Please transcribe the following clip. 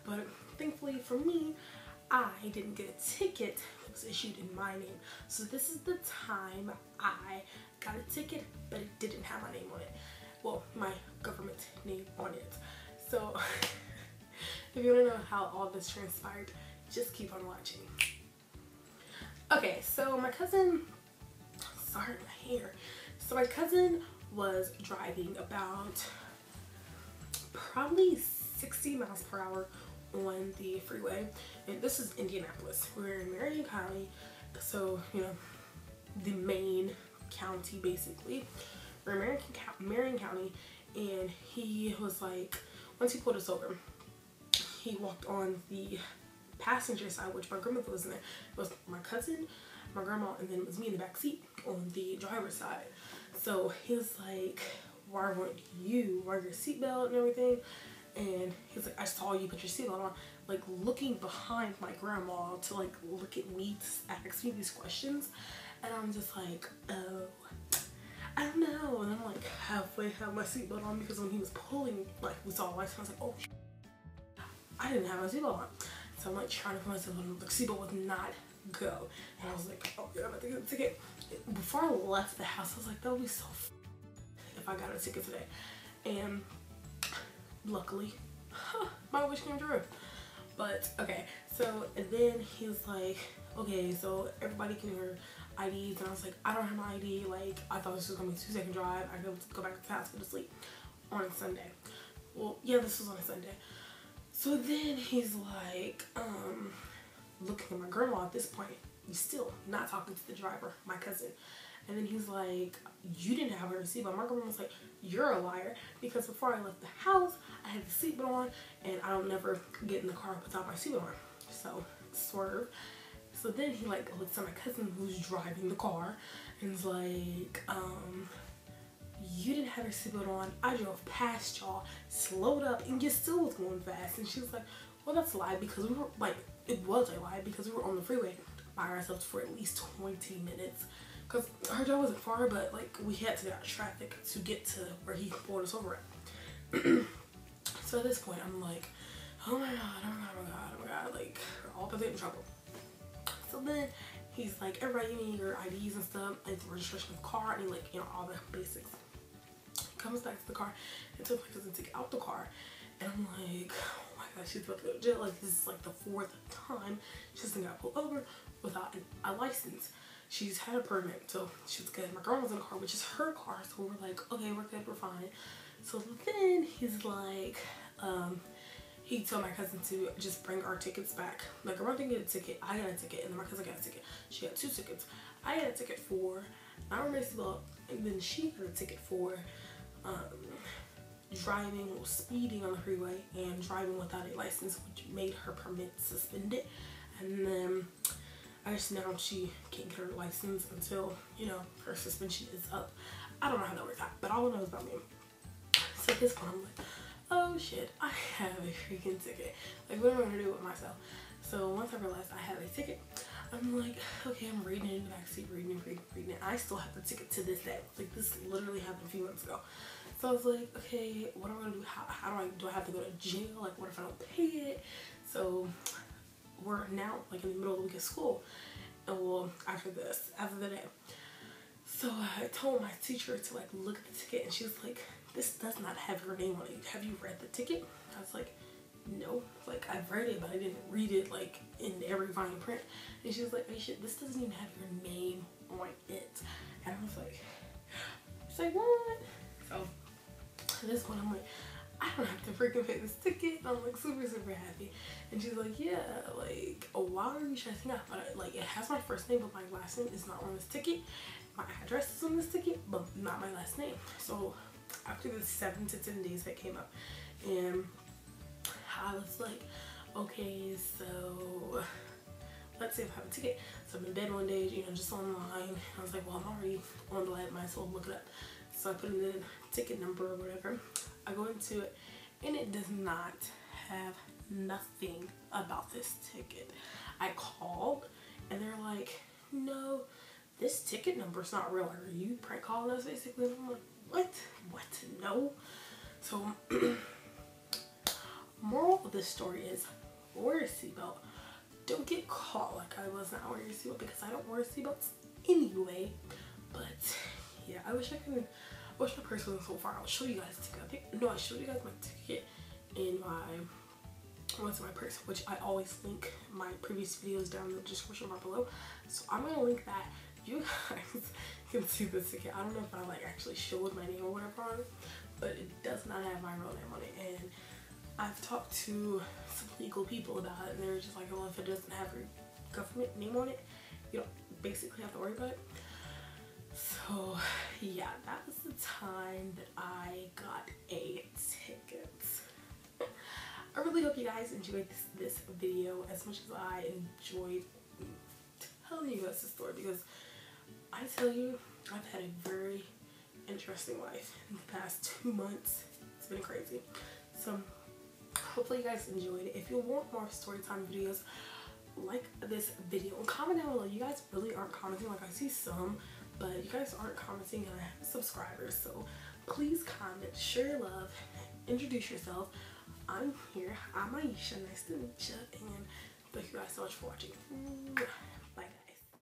but thankfully for me, I didn't get a ticket that was issued in my name. So this is the time I got a ticket, but it didn't have my name on it. Well, my government name on it. So if you want to know how all this transpired, just keep on watching. Okay, so my cousin, sorry, my hair. So my cousin was driving about probably 60 miles per hour on the freeway, and this is Indianapolis. We're in Marion County, so you know, the main county basically. We're in Marion County, and he was like, once he pulled us over, he walked on the passenger side, which my grandmother was in there. It was my cousin, my grandma, and then it was me in the back seat on the driver's side. So he was like, why weren't you wearing your seatbelt and everything? And he's like, I saw you put your seatbelt on, like looking behind my grandma to like look at me to ask me these questions. And I'm just like, oh, I don't know. And I'm like halfway have my seatbelt on, because when he was pulling, like we saw lights, I was like, oh, I didn't have my seatbelt on. So I'm like trying to put my seatbelt on, the seatbelt would not go. And I was like, oh yeah, I'm about to get a ticket. Before I left the house, I was like, that would be so if I got a ticket today. And luckily, my wish came true. But okay, so and then he was like, okay, so everybody can hear IDs, and I was like, I don't have my ID. Like, I thought this was gonna be a 2-second drive. I could go back to the house, go to sleep on a Sunday. Well, yeah, this was on a Sunday. So then he's like, looking at my grandma at this point. He's still not talking to the driver, my cousin. And then he's like, you didn't have her seatbelt. My grandma was like, you're a liar, because before I left the house, I had the seatbelt on, and I don't never get in the car without my seatbelt on. So swerve. So then he like looks at my cousin who's driving the car and is like, you didn't have your seatbelt on. I drove past y'all, slowed up, and you still was going fast. And she was like, well, that's a lie, because we were like, it was a lie, because we were on the freeway by ourselves for at least 20 minutes. Because her job wasn't far, but like we had to get out of traffic to get to where he pulled us over at. So at this point, I'm like, oh my god, oh my god, oh my god, oh my god, like we're all about to get in trouble. So then he's like, everybody give me your IDs and stuff, and the registration of the car, and like, you know, all the basics. He comes back to the car and took my cousin to get out the car, and I'm like, oh my god, she's about to go to jail. Like, this is like the 4th time she's gonna got pulled over without a license. She's had a permit, so she was good. My girl was in the car, which is her car, so we're like, okay, we're good, we're fine. So then he's like, he told my cousin to just bring our tickets back. My grandma didn't get a ticket, I got a ticket, and then my cousin got a ticket. She got 2 tickets. I got a ticket for not wearing my seatbelt, and then she got a ticket for driving or speeding on the freeway and driving without a license, which made her permit suspended. And then I guess now she can't get her license until, you know, her suspension is up. I don't know how that works out, but all I know is about me. So at this point, I'm like, oh shit, I have a freaking ticket. Like, what am I gonna do with myself? So once I realized I had a ticket, I'm like, okay, I'm reading it in the backseat, reading it. I still have the ticket to this day. Like, this literally happened a few months ago. So I was like, okay, what am I gonna do? How do I have to go to jail? Like, what if I don't pay it? So we're now like in the middle of the week of school, and well, after the day. So I told my teacher to like look at the ticket, and she was like, this does not have your name on it. Have you read the ticket? I was like, no. Like, I've read it, but I didn't read it like in every fine print. And she was like, Aisha, this doesn't even have your name on it. And I was like, she's like, what? So at this point, I'm like, I don't have to freaking pay this ticket. I'm like super happy. And she's like, yeah, like, oh, why are you stressing out? But like, it has my first name, but my last name is not on this ticket. My address is on this ticket, but not my last name. So after the 7 to 10 days that came up, and I was like, okay, so let's say if I have a ticket. So I'm in bed one day, you know, just online. I was like, well, I'm already on the lab, might as well look it up. So I put in the ticket number or whatever. I go into it, and it does not have nothing about this ticket. I called, and they're like, no, this ticket number's not real. Are you prank calling us, basically? And I'm like, what? No. So this story is wear a seatbelt. Don't get caught like I was not wearing a seatbelt, because I don't wear seatbelts anyway. But yeah, I wish my purse wasn't so far. I'll show you guys the ticket. I showed you guys my ticket in my purse, which I always link my previous videos down in the description bar below. So I'm gonna link that. You guys can see the ticket. I don't know if I like actually showed my name or whatever on it, but it does not have my real name on it. And I've talked to some legal people about it, and they're just like, well, if it doesn't have your government name on it, you don't basically have to worry about it. So yeah, that was the time that I got a ticket. I really hope you guys enjoyed this video as much as I enjoyed telling you guys the story, because I tell you, I've had a very interesting life in the past 2 months. It's been crazy. So hopefully you guys enjoyed it. If you want more story time videos like this video, comment down below. You guys really aren't commenting. Like, I see some, but you guys aren't commenting, and I have subscribers. So please comment, share your love, introduce yourself. I'm here. I'm Aisha. Nice to meet you, and thank you guys so much for watching.